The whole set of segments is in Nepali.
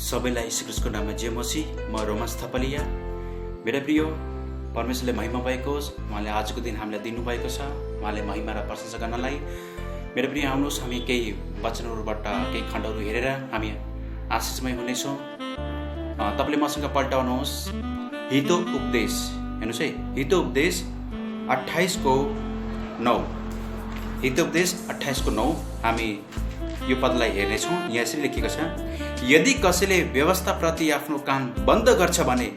सबैलाई यीशु ख्रीष्टको नाममा जय मसीह। म रोमस थपलिया। मेरा प्रिय, परमेश्वरले महिमा भएको होस्। उहाँले आजको दिन हामीलाई दिनुभएको छ, उहाँले महिमा र प्रशंसा गर्नलाई। मेरा प्रिय, आउनुहोस् हामी केही वचनहरूबाट केही खण्डहरू हेरेर हामी आशिषमय हुनेछौँ। तपाईँले मसँग पल्टाउनुहोस् हितो उपदेश। हेर्नुहोस् है, हितो उपदेश 28:9। हितो उपदेश 28:9 हामी यो पदलाई हेर्नेछौँ। यहाँ यसरी लेखिएको छ, यदि कसैले व्यवस्थाप्रति आफ्नो कान बन्द गर्छ भने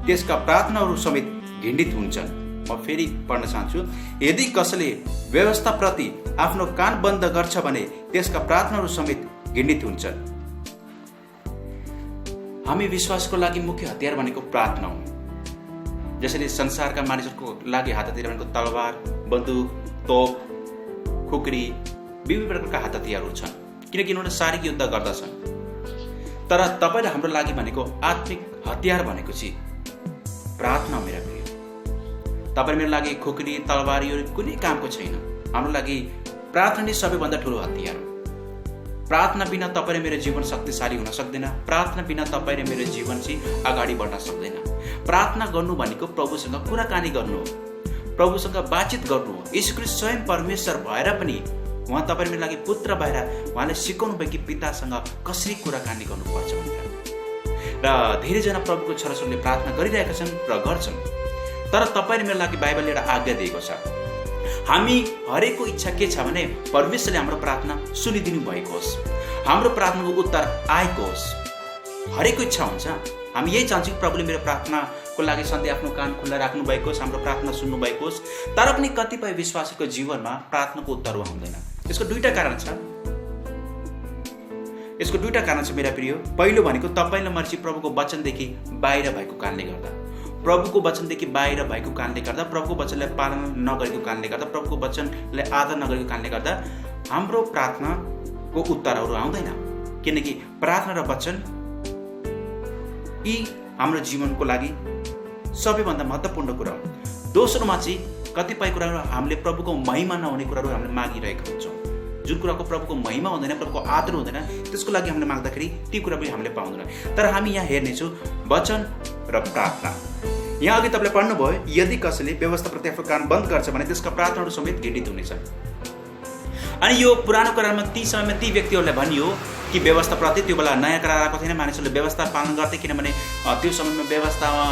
त्यसका प्रार्थनाहरू समेत घृणित हुन्छन्। म फेरि पढ्न चाहन्छु, यदि कसैले व्यवस्थाप्रति आफ्नो कान बन्द गर्छ भने त्यसका प्रार्थनाहरू समेत घृणित हुन्छन्। हामी विश्वासको लागि मुख्य हतियार भनेको प्रार्थना हो। जसरी संसारका मानिसहरूको लागि हातहतियार भनेको तलवार, बन्दुक, तोप, खुकुरी, विभिन्न प्रकारका हात हतियारहरू छन्, किनकि उनीहरूले शारीरिक युद्ध गर्दछन्। तर तपाईँ र हाम्रो लागि भनेको आत्मिक हतियार भनेको चाहिँ प्रार्थना। मेरा प्रिय, तपाईँ मेरो लागि खुकुरी, तलवार यो कुनै कामको छैन। हाम्रो लागि प्रार्थना नै सबैभन्दा ठुलो हतियार हो। प्रार्थना बिना तपाईँ र मेरो जीवन शक्तिशाली हुन सक्दैन। प्रार्थना बिना तपाईँ र मेरो जीवन चाहिँ अगाडि बढ्न सक्दैन। प्रार्थना गर्नु भनेको प्रभुसँग कुराकानी गर्नु हो, प्रभुसँग बातचित गर्नु हो। यीशु ख्रीष्ट स्वयं परमेश्वर भएर पनि उहाँ तपाईँ मेरो लागि पुत्र भएर उहाँले सिकाउनु भयो कि पितासँग कसरी कुराकानी गर्नुपर्छ भनेर। र धेरैजना प्रभुको छोराछोरीले प्रार्थना गरिरहेका छन् र गर्छन्। तर तपाईँ र मेरो लागि बाइबलले एउटा आज्ञा दिएको छ। हामी हरेकको इच्छा के छ भने परमेश्वरले हाम्रो प्रार्थना सुनिदिनु भएको होस्, हाम्रो प्रार्थनाको उत्तर आएको होस्। हरेकको इच्छा हुन्छ। हामी यही चाहन्छौँ कि प्रभुले मेरो प्रार्थनाको लागि सधैँ आफ्नो कान खुल्ला राख्नु भएको होस्, हाम्रो प्रार्थना सुन्नु भएको होस्। तर पनि कतिपय विश्वासीको जीवनमा प्रार्थनाको उत्तर आउँदैन। यसको दुईटा कारण छ। यसको दुईटा कारण छ मेरा प्रिय। पहिलो भनेको तपाईँलाई मर्जी प्रभुको वचनदेखि बाहिर भएको कारणले गर्दा, प्रभुको वचनदेखि बाहिर भएको कारणले गर्दा, प्रभुको वचनलाई पालन नगरेको कारणले गर्दा, प्रभुको वचनलाई आदर नगरेको कारणले गर्दा हाम्रो प्रार्थनाको उत्तरहरू आउँदैन। किनकि प्रार्थना र वचन यी हाम्रो जीवनको लागि सबैभन्दा महत्त्वपूर्ण कुरा हो। दोस्रोमा चाहिँ कतिपय कुराहरू हामीले प्रभुको महिमा नहुने कुराहरू हामीले मागिरहेका हुन्छौँ। जुन कुराको प्रभुको महिमा हुँदैन, प्रभुको आदर हुँदैन, त्यसको लागि हामीले माग्दाखेरि ती कुरा पनि हामीले पाउँदैन। तर हामी यहाँ हेर्नेछौँ वचन र प्रार्थना। यहाँ अघि तपाईँले पढ्नुभयो, यदि कसैले व्यवस्थाप्रति आफ्नो कान बन्द गर्छ भने त्यसका प्रार्थनाहरू समेत घृणित हुनेछन्। अनि यो पुरानो करारमा ती समयमा ती व्यक्तिहरूलाई भनियो कि व्यवस्थाप्रति, त्यो बेला नयाँ करार आएको थिएन, मानिसहरूले व्यवस्था पालन गर्थे। किनभने त्यो समयमा व्यवस्थामा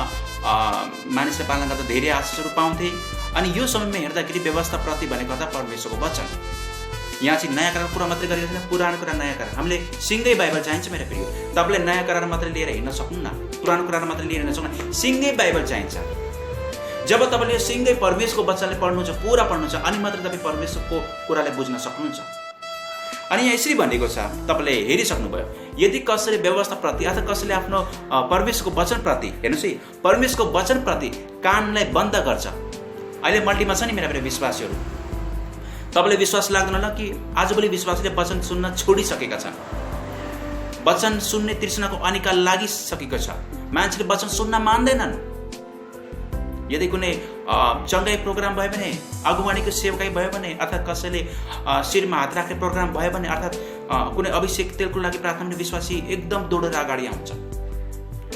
मानिसले पालन गर्दा धेरै आशिषहरू पाउँथे। अनि यो समयमा हेर्दाखेरि व्यवस्थाप्रति भनेको अर्थ परमेश्वरको वचन। यहाँ चाहिँ नयाँ करार कुरा मात्रै गरिएको छैन, पुरानो कुरा नयाँ करार। हामीले सिँगै बाइबल चाहिन्छ मेरो प्रिय। तपाईँले नयाँ करार मात्रै लिएर हिँड्न सक्नुहुन्न, पुरानो कुरा मात्रै लिएर हिँड्न सक्नुहुन्न, सिँगै बाइबल चाहिन्छ। जब तपाईँले सिँगै परमेश्वरको वचनले पढ्नुहुन्छ, पुरा पढ्नुहुन्छ, अनि मात्रै तपाईँ परमेश्वरको कुरालाई बुझ्न सक्नुहुन्छ। अनि यहाँ यसरी भनेको छ, तपाईँले हेरिसक्नुभयो, यदि कसैले व्यवस्थाप्रति अथवा कसैले आफ्नो परमेश्वरको वचनप्रति, हेर्नुहोस् है, परमेश्वरको वचनप्रति कानलाई बन्द गर्छ। अहिले मल्टीमा छ नि मेरा मेरा विश्वासीहरू, तपाईँले विश्वास लाग्दैन होला कि आजभोलि विश्वासीले वचन सुन्न छोडिसकेका छन्। वचन सुन्ने तृष्णाको अनिकाल लागिसकेको छ। मान्छेले वचन सुन्न मान्दैनन्। यदि कुनै चङ्गाई प्रोग्राम भयो भने, अगुवानीको सेवकाई भयो भने, अर्थात् कसैले शिरमा हात राख्ने प्रोग्राम भयो भने, अर्थात् कुनै अभिषेक तेलको लागि प्रार्थना गर्ने विश्वासी एकदम दौडेर अगाडि आउँछ।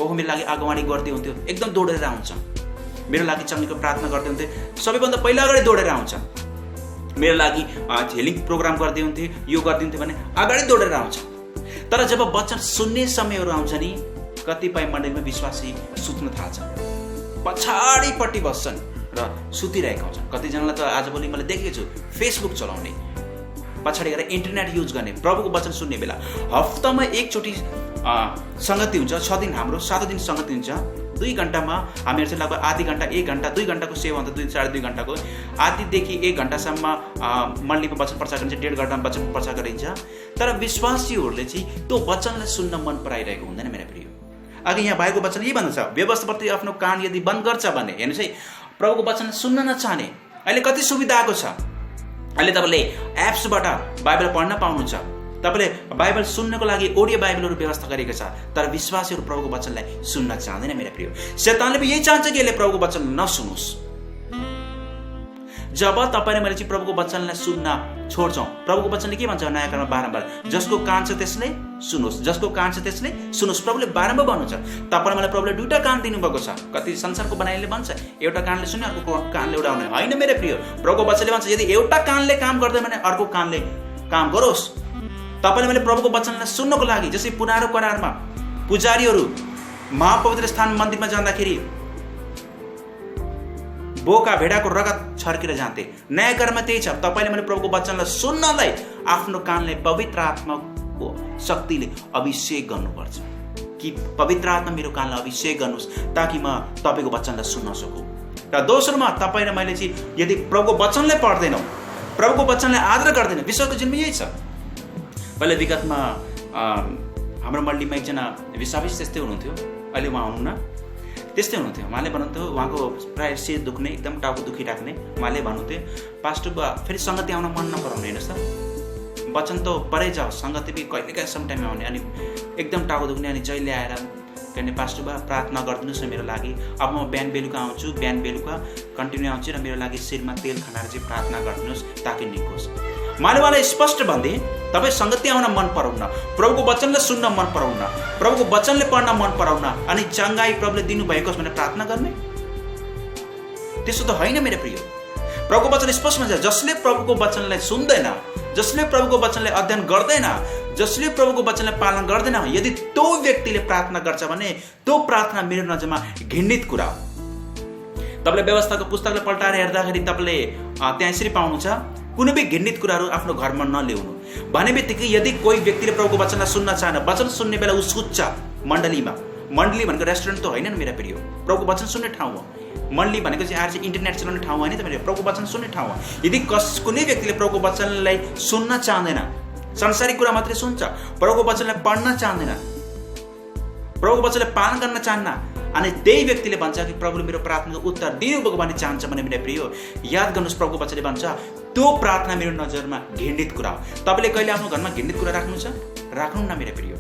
ओहो, मेरो लागि अगुवानी गर्दै हुन्थ्यो, एकदम दौडेर आउँछ। मेरो लागि चङ्गीको प्रार्थना गर्दै हुन्थ्यो, सबैभन्दा पहिला अगाडि दौडेर आउँछ। मेरो लागि हिलिङ प्रोग्राम गर्दै हुन्थ्यो, यो गरिदिन्थ्यो भने अगाडि दौडेर आउँछ। तर जब वचन सुन्ने समयहरू आउँछ नि, कतिपय मण्डलीमा विश्वासी सुत्न थाल्छन्, पछाडिपट्टि बस्छन् र सुतिरहेका हुन्छन्। कतिजनालाई त आजभोलि मैले देखेको छु फेसबुक चलाउने, पछाडि गएर इन्टरनेट युज गर्ने, प्रभुको वचन सुन्ने बेला। हप्तामा एकचोटि सङ्गति हुन्छ, 6 दिन हाम्रो 7 दिन सङ्गति हुन्छ। 2 घन्टामा हामीहरू चाहिँ लगभग आधी घन्टा, 1 घन्टा, 2 घन्टाको सेवा हुन्छ, 2-2.5 घन्टाको। आधीदेखि 1 घन्टासम्म मण्डलीमा वचन प्रचार गरिन्छ, 1.5 घन्टामा वचन प्रचार गरिन्छ। तर विश्वासीहरूले चाहिँ त्यो वचनलाई सुन्न मन पराइरहेको हुँदैन मेरा प्रिय। अघि यहाँ भएको वचन यही भन्नु छ, व्यवस्थाप्रति आफ्नो कान यदि बन्द गर्छ भने, हेर्नुहोस् है, प्रभुको वचन सुन्न नचाहने। अहिले कति सुविधा आएको छ। अहिले तपाईँले एप्सबाट बाइबल पढ्न पाउनुहुन्छ। तपाईँले बाइबल सुन्नको लागि अडियो बाइबलहरू व्यवस्था गरेको छ। तर विश्वासीहरू प्रभुको वचनलाई सुन्न चाहँदैन मेरा प्रिय। शैतानले पनि यही चाहन्छ कि यसले प्रभुको वचन नसुनोस्। जब तपाईँ र मैले चाहिँ प्रभुको वचनलाई सुन्न छोड्छौँ, प्रभुको वचनले के भन्छ नयाँ करारमा बारम्बार, जसको कान छ त्यसले सुन्नुहोस्, जसको कान छ त्यसले सुन्नुहोस्। प्रभुले बारम्बार भन्नुहुन्छ, तपाईँलाई मलाई प्रभुले दुईटा कान दिनुभएको छ। कति संसारको बनाइले भन्छ एउटा कानले सुन्ने, अर्को कानले उडाउने, होइन मेरो प्रिय। प्रभुको वचनले भन्छ यदि एउटा कानले काम गर्दैन भने अर्को कानले काम गरोस्। तपाईँले मैले प्रभुको वचनलाई सुन्नको लागि, जसै पुरानो करारमा पुजारीहरू महापवित्र स्थान मन्दिरमा जाँदाखेरि बोका भेडाको रगत छर्केर जान्थे। नयाँ करारमा त्यही छ। तपाईँले मैले प्रभुको वचनलाई सुन्नलाई आफ्नो कानले पवित्र आत्माको शक्तिले अभिषेक गर्नुपर्छ कि पवित्र आत्मा मेरो कानलाई अभिषेक गर्नुहोस् ताकि म तपाईँको वचनलाई सुन्न सकूँ। र दोस्रोमा तपाईँ र मैले चाहिँ यदि प्रभुको वचनलाई पढ्दैनौँ, प्रभुको वचनलाई आदर गर्दैन, विश्वको जिम्मा यही छ। पहिला विगतमा हाम्रो मण्डलीमा एकजना विश्वासी त्यस्तै हुनुहुन्थ्यो, अहिले उहाँ हुनुहुन्न, त्यस्तै हुनुहुन्थ्यो। उहाँले भन्नुहुन्थ्यो, उहाँको प्रायः शिर दुख्ने, एकदम टाउको दुखिराख्ने। उहाँले भन्नुहुन्थ्यो, पास्टर बा फेरि सङ्गति आउन मन नपराउने, हेर्नुहोस् त, वचन त परै जाओ, सङ्गति पनि कहिलेकाहीँ सम टाइममा आउने, अनि एकदम टाउको दुख्ने, अनि जहिले आएर किनभने पास्टर बा प्रार्थना गरिदिनुहोस् न मेरो लागि, अब म बिहान बेलुका आउँछु, बिहान बेलुका कन्टिन्यू आउँछु र मेरो लागि शिरमा तेल खनाएर चाहिँ प्रार्थना गरिदिनुहोस् ताकि निको होस्। मैले उहाँलाई स्पष्ट भन्थे, तपाईँ सङ्गति आउन मन पराउन्न, प्रभुको वचनलाई सुन्न मन पराउन्न, प्रभुको वचनले पढ्न मन पराउन्न, अनि चङ्गाई प्रभुले दिनुभएको होस् भनेर प्रार्थना गर्ने, त्यसो त होइन मेरो प्रिय। प्रभुको वचन स्पष्ट भन्छ, जसले प्रभुको वचनलाई सुन्दैन, जसले प्रभुको वचनलाई अध्ययन गर्दैन, जसले प्रभुको वचनलाई पालन गर्दैन, यदि त्यो व्यक्तिले प्रार्थना गर्छ भने त्यो प्रार्थना मेरो नजरमा घृणित कुरा हो। तपाईँले व्यवस्थाको पुस्तकलाई पल्टाएर हेर्दाखेरि तपाईँले त्यहाँ यसरी पाउनुहुन्छ, कुनै पनि घृणित कुराहरू आफ्नो घरमा नल्याउनु। भने बित्तिकै यदि कोही व्यक्तिले प्रभुको वचनलाई सुन्न चाहन, वचन सुन्ने बेला ऊ सुत्छ मण्डलीमा, मण्डली भनेको रेस्टुरेन्ट त होइन नि मेरो प्रिय, प्रभुको वचन सुन्ने ठाउँ हो। मण्डली भनेको चाहिँ आएर चाहिँ इन्टरनेट चलाउने ठाउँ होइन त मेरो, प्रभुको वचन सुन्ने ठाउँ हो। यदि कुनै व्यक्तिले प्रभुको वचनलाई सुन्न चाहँदैन, संसारिक कुरा मात्रै सुन्छ, प्रभुको वचनलाई पढ्न चाहँदैन, प्रभुको वचनलाई पालन गर्न चाहन्न, अनि त्यही व्यक्तिले भन्छ कि प्रभुले मेरो प्रार्थनाको उत्तर दिनुभएको भन्ने चाहन्छ भने मेरो प्रिय, याद गर्नुहोस्, प्रभुको वचनले भन्छ त्यो प्रार्थना मेरो नजरमा घृणित कुरा हो। तपाईँले कहिले आफ्नो घरमा घृणित कुरा राख्नु छ? राख्नु न मेरो प्रिय।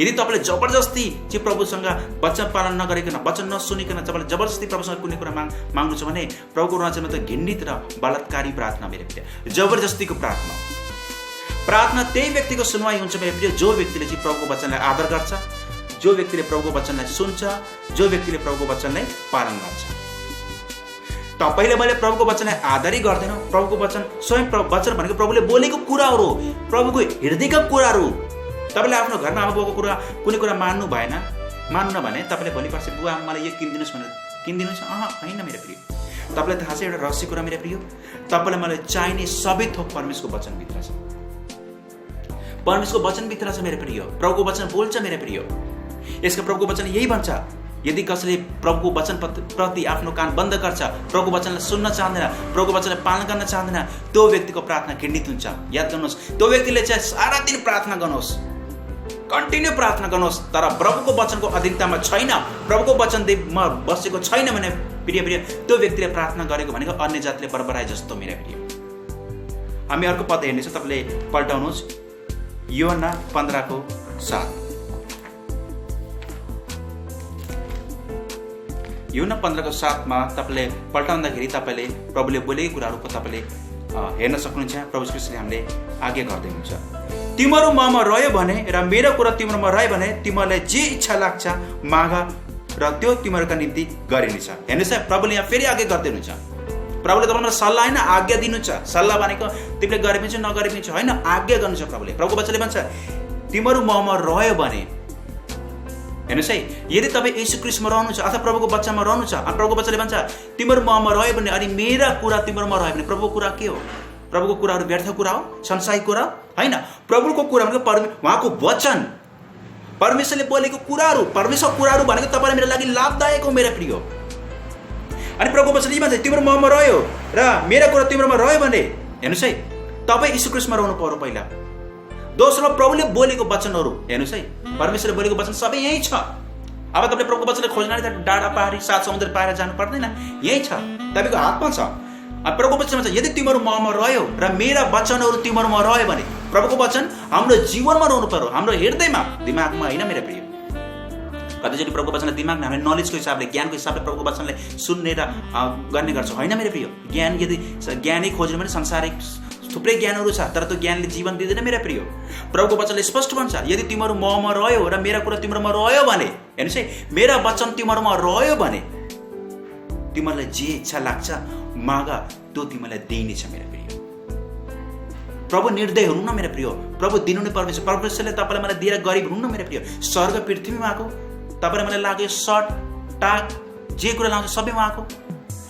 यदि तपाईँले जबरजस्ती चाहिँ प्रभुसँग वचन पालन नगरिकन, वचन नसुनिकन तपाईँले जबरजस्ती प्रभुसँग कुनै कुरा माग्नु छ भने प्रभुको नजरमा त घृणित र बलात्कारी प्रार्थना मेरो प्रिय, जबरजस्तीको प्रार्थना। प्रार्थना त्यही व्यक्तिको सुनवाई हुन्छ मेरो प्रिय जो व्यक्तिले चाहिँ प्रभुको वचनलाई आदर गर्छ, जो व्यक्तिले प्रभुको वचनलाई सुन्छ, जो व्यक्तिले प्रभुको वचनलाई पालन गर्छ। तपाईँले मैले प्रभुको वचनलाई आदरै गर्दैन। प्रभुको वचन स्वयं वचन भनेको प्रभुले बोलेको कुराहरू हो, प्रभुको हृदयका कुराहरू। तपाईँले आफ्नो घरमा आमा बाउको कुरा कुनै कुरा मान्नु न भने तपाईँले भोलि पर्सि बुवा मलाई यो किनिदिनुहोस् भनेर किनिदिनुहोस्? होइन मेरो प्रिय। तपाईँलाई थाहा छ एउटा रहस्य कुरा मेरो प्रिय, तपाईँलाई मलाई चाहिने सबै थोक परमेश्वरको वचनभित्र छ, परमेश्वरको वचनभित्र छ मेरो प्रिय। प्रभुको वचन बोल्छ मेरो प्रिय। यसको प्रभुको वचन यही भन्छ, यदि कसैले प्रभुको वचन प्रति आफ्नो कान बन्द गर्छ, प्रभुको वचनलाई सुन्न चाहँदैन, प्रभुको वचनलाई पालन गर्न चाहँदैन, त्यो व्यक्तिको प्रार्थना घृणित हुन्छ। याद गर्नुहोस्, त्यो व्यक्तिले चाहिँ सारा दिन प्रार्थना गर्नुहोस्, कन्टिन्यू प्रार्थना गर्नुहोस्, तर प्रभुको वचनको अधीनतामा छैन, प्रभुको वचनमा बसेको छैन भने प्रिय त्यो व्यक्तिले प्रार्थना गरेको भनेको अन्य जातले बरबराए जस्तो मेरो प्रिय। हामी अर्को पद हेर्नेछौँ, तपाईँले पल्टाउनुहोस्, यूहन्ना 15:7। यूहन्ना 15:7 तपाईँले पल्टाउँदाखेरि तपाईँले प्रभुले बोलेको कुराहरूको तपाईँले हेर्न सक्नुहुन्छ। प्रभु कृष्णले हामीले आज्ञा गर्दै हुन्छ, तिमीहरू ममा रह्यो भने र मेरो कुरा तिमीहरूमा रह्यो भने तिमीहरूलाई जे इच्छा लाग्छ माग र त्यो तिमीहरूका निम्ति गरिनेछ। हेर्नुहोस् है, प्रभुले यहाँ फेरि आज्ञा गर्दै हुनुहुन्छ। प्रभुले तपाईँलाई सल्लाह होइन, आज्ञा दिनुहुन्छ। सल्लाह भनेको तिमीले गरे पनि नगरे पनि होइन, आज्ञा गर्नु छ प्रभुले। प्रभुको वचनले भन्छ तिमीहरू ममा रह्यो भने, हेर्नुहोस् है, यदि तपाईँ यीशु ख्रीष्टमा रहनुहुन्छ अथवा प्रभुको वचनमा रहनुहुन्छ, प्रभुको वचनले भन्छ तिमीहरू ममा रह्यो भने, अनि मेरा कुरा तिमीहरूमा रह्यो भने, प्रभुको कुरा के हो? प्रभुको कुराहरू व्यर्थ कुरा हो, संसारिक कुरा होइन। प्रभुको कुरा भनेको उहाँको वचन, परमेश्वरले बोलेको कुराहरू, परमेश्वर कुराहरू भनेको तपाईँलाई मेरो लागि लाभदायक हो मेरो प्रिय। अनि प्रभुको वचनले भन्छ तिम्रो ममा रह्यो र मेरा कुरा तिम्रोमा रह्यो भने, हेर्नुहोस् है, तपाईँ यीशु ख्रीष्टमा रहनु पर्यो पहिला। दोस्रो, प्रभुले बोलेको वचनहरू, हेर्नुहोस् है, परमेश्वरले बोलेको वचन सबै यही छ। अब तपाईँले प्रभुको वचनले खोज्न डाँडा पारी 7 समुद्र पाएर जानु पर्दैन, यही छ, तपाईँको हातमा छ। प्रभुको वचन भन्छ यदि तिमीहरू ममा रह्यो र मेरा वचनहरू तिमीहरूमा रह्यो भने, प्रभुको वचन हाम्रो जीवनमा रहनु पर्यो, हाम्रो हृदयमा, दिमागमा होइन मेरो प्रिय। कतिचोटि प्रभुको वचनलाई दिमागमा हामीले नलेजको हिसाबले, ज्ञानको हिसाबले प्रभुको वचनलाई सुन्ने र गर्ने गर्छौँ, होइन मेरो प्रिय। ज्ञान यदि ज्ञानै खोज्नु भने संसारिक थुप्रै ज्ञानहरू छ, तर त्यो ज्ञानले जीवन दिँदैन मेरा प्रिय। प्रभुको वचनले स्पष्ट भन्छ, यदि तिमीहरू ममा रह्यो र मेरा कुरा तिम्रोमा रह्यो भने, हेर्नुहोस् है, मेरा वचन तिमीहरूमा रह्यो भने तिमीहरूलाई जे इच्छा लाग्छ माग, त्यो तिमीलाई दिइनेछ मेरा प्रिय। प्रभु निर्दय हुनुहुन्न मेरा प्रिय, प्रभु दिनुहुने परमेश्वर। परमेश्वरले तपाईँलाई मलाई दिएर गरिब हुनुहुन्न मेरा प्रिय। स्वर्ग पृथ्वीमा आएको, तपाईँलाई मलाई लाग्यो सर्ट टाक जे कुरा लाउँछ सबैमा आएको,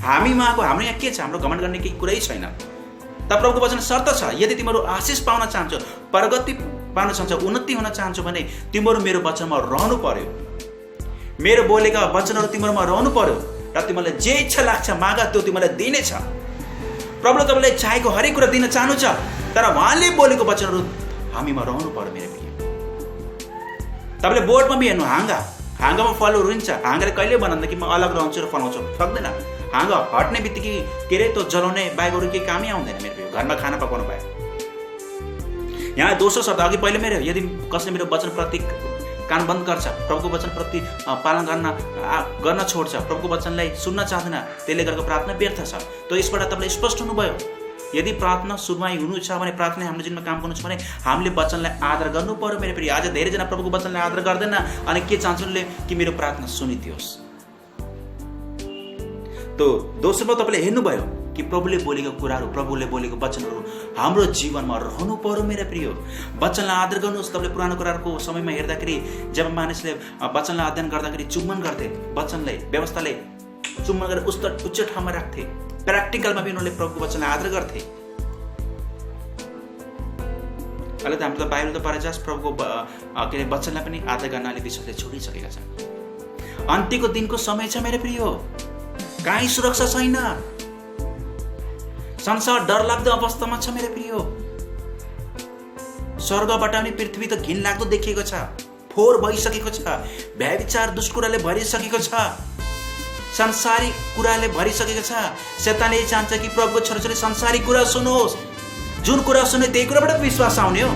हामीमा आएको। हाम्रो यहाँ के छ? हाम्रो घमण्ड गर्ने केही कुरै छैन। तर प्रभुको वचन शर्त छ, यदि तिमीहरू आशिष पाउन चाहन्छौ, प्रगति पाउन चाहन्छौ, उन्नति हुन चाहन्छौ भने तिमीहरू मेरो वचनमा रहनु पर्यो, मेरो बोलेका वचनहरू तिमीहरूमा रहनु पर्यो र तिमीलाई जे इच्छा लाग्छ माग, त्यो तिमीलाई दिनेछ। प्रभुले तपाईँलाई चाहेको हरेक कुरा दिन चाहनुहुन्छ, तर उहाँले बोलेको वचनहरू हामीमा रहनु पर्यो मेरो प्रिय। तपाईँले बोर्डमा पनि हेर्नु, हाँगामा फलहरू हुन्छ। हाँगाले कहिले भन्दा कि म अलग रहन्छु र फलाउँछु, सक्दैन। हाँगा हट्ने बित्तिकै के अरे त्यो जलाउने बाहेकहरू केही कामै आउँदैन मेरो प्रिय, घरमा खाना पकाउनु बाहेक। यहाँ दोस्रो शब्द अघि पहिले मेरो, यदि कसले मेरो वचनप्रति कान बन्द गर्छ, प्रभुको वचनप्रति पालन गर्न छोड्छ, प्रभुको वचनलाई सुन्न चाहँदैन, त्यसले गरेको प्रार्थना व्यर्थ छ। त यसबाट तपाईँले स्पष्ट हुनुभयो, यदि प्रार्थना सुनवाई हुनु छ भने, प्रार्थना हाम्रो जीवनमा काम गर्नु छ भने हामीले वचनलाई आदर गर्नु पर्यो मेरो प्रिय। आज धेरैजना प्रभुको वचनलाई आदर गर्दैन अनि के चाहन्छन् कि मेरो प्रार्थना सुनिदियोस्। त दोस्रोमा तपाईँले हेर्नुभयो कि प्रभुले बोलेको कुराहरू, प्रभुले बोलेको वचनहरू हाम्रो जीवनमा रहनु पर्यो मेरा प्रिय। वचनलाई आदर गर्नुहोस्। तपाईँले पुरानो कुराहरूको समयमा हेर्दाखेरि जब मानिसले वचनलाई अध्ययन गर्दाखेरि चुम्बन गर्थे, वचनलाई व्यवस्थाले चुम्बन गरेर उच्च ठाउँमा राख्थे। प्र्याक्टिकलमा पनि उनीहरूले प्रभुको वचनलाई आदर गर्थे। अहिले त हाम्रो त बाहिर त परेजास प्रभुको के अरे वचनलाई पनि आदर गर्न अहिले विश्वासले छोडिसकेका छन्। अन्त्यको दिनको समय छ मेरो प्रिय, कहीँ सुरक्षा छैन, संसार डरलाग्दो अवस्थामा छ मेरो प्रिय। स्वर्गबाट पनि पृथ्वी त घिनलाग्दो देखिएको छ, फोहोर भइसकेको छ, व्यभिचार दुष्कुराले भरिसकेको छ, संसारी कुराले भरिसकेको छ। शैतानले चाहन्छ कि प्रभुको छोराछोरी संसारी कुरा सुनोस्, जुन कुरा सुने त्यही कुराबाट विश्वास आउने हो।